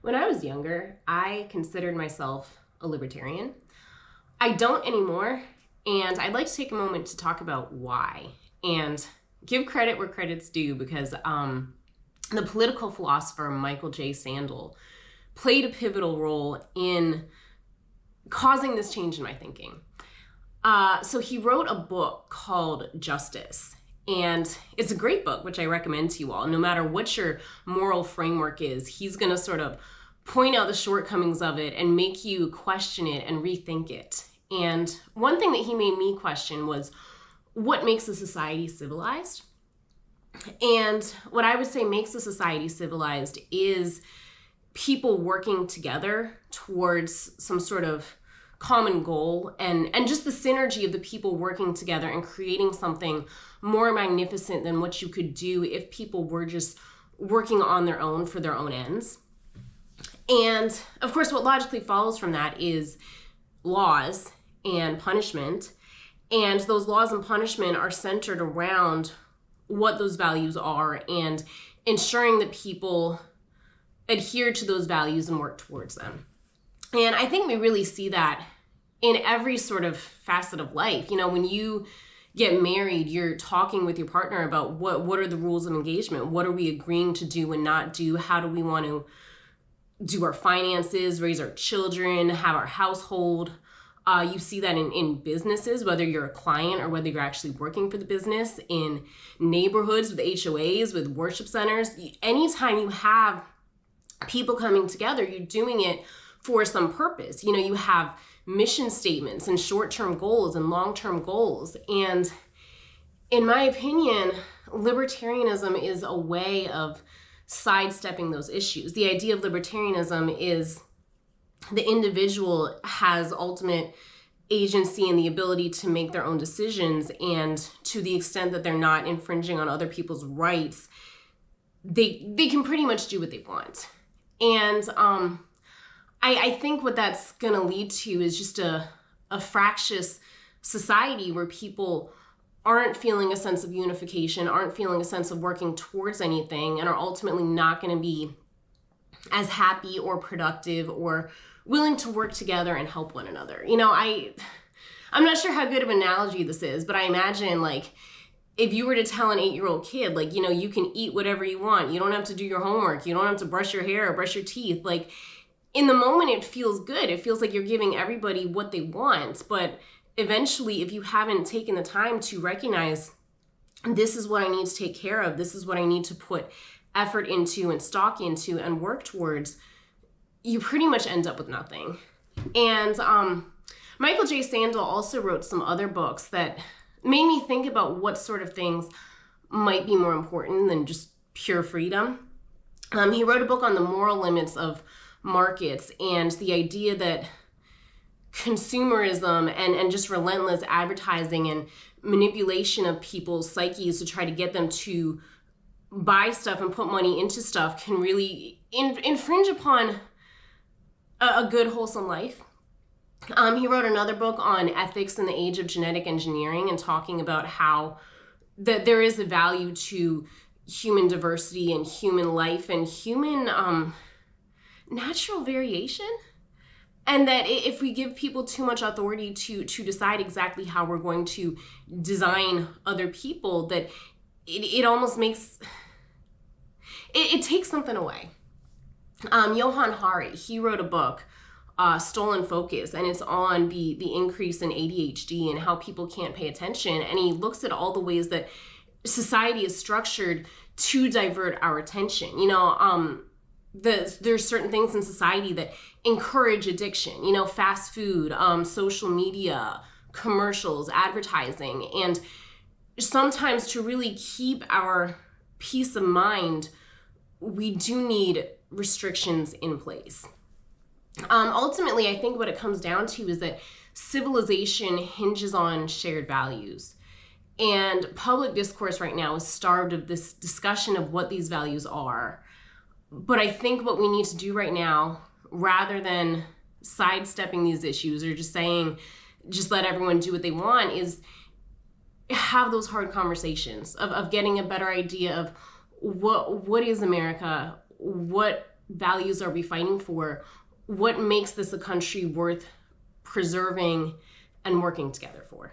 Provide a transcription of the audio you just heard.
When I was younger, I considered myself a libertarian. I don't anymore, and I'd like to take a moment to talk about why and give credit where credit's due because the political philosopher Michael J. Sandel played a pivotal role in causing this change in my thinking. So he wrote a book called Justice. And it's a great book, which I recommend to you all. No matter what your moral framework is, he's going to sort of point out the shortcomings of it and make you question it and rethink it. And one thing that he made me question was what makes a society civilized? And what I would say makes a society civilized is people working together towards some sort of common goal and just the synergy of the people working together and creating something more magnificent than what you could do if people were just working on their own for their own ends. And of course, what logically follows from that is laws and punishment. And those laws and punishment are centered around what those values are and ensuring that people adhere to those values and work towards them. And I think we really see that in every sort of facet of life. You know, when you get married, you're talking with your partner about what are the rules of engagement? What are we agreeing to do and not do? How do we want to do our finances, raise our children, have our household? You see that in businesses, whether you're a client or whether you're actually working for the business, in neighborhoods with HOAs, with worship centers. Anytime you have people coming together, you're doing it for some purpose. You know, you have mission statements and short-term goals and long-term goals. And in my opinion, libertarianism is a way of sidestepping those issues. The idea of libertarianism is the individual has ultimate agency and the ability to make their own decisions, and to the extent that they're not infringing on other people's rights, they can pretty much do what they want. And I think what that's going to lead to is just a fractious society where people aren't feeling a sense of unification, aren't feeling a sense of working towards anything, and are ultimately not going to be as happy or productive or willing to work together and help one another. You know, I'm not sure how good of an analogy this is, but I imagine, like, if you were to tell an 8-year-old kid, like, you know, you can eat whatever you want, you don't have to do your homework, you don't have to brush your hair or brush your teeth, like, in the moment it feels good. It feels like you're giving everybody what they want. But eventually, if you haven't taken the time to recognize this is what I need to take care of, this is what I need to put effort into and stock into and work towards, you pretty much end up with nothing. And Michael J. Sandel also wrote some other books that made me think about what sort of things might be more important than just pure freedom. He wrote a book on the moral limits of markets and the idea that consumerism and just relentless advertising and manipulation of people's psyches to try to get them to buy stuff and put money into stuff can really infringe upon a good, wholesome life. He wrote another book on ethics in the age of genetic engineering and talking about how that there is a value to human diversity and human life and human natural variation. And that if we give people too much authority to decide exactly how we're going to design other people, that it almost makes, it takes something away. Johann Hari, he wrote a book, Stolen Focus, and it's on the increase in ADHD and how people can't pay attention. And he looks at all the ways that society is structured to divert our attention. You know, there's certain things in society that encourage addiction, you know, fast food, social media, commercials, advertising. And sometimes to really keep our peace of mind, we do need restrictions in place. Ultimately, I think what it comes down to is that civilization hinges on shared values. And public discourse right now is starved of this discussion of what these values are. But I think what we need to do right now, rather than sidestepping these issues or just saying, just let everyone do what they want, is have those hard conversations of getting a better idea of what is America, what values are we fighting for? What makes this a country worth preserving and working together for?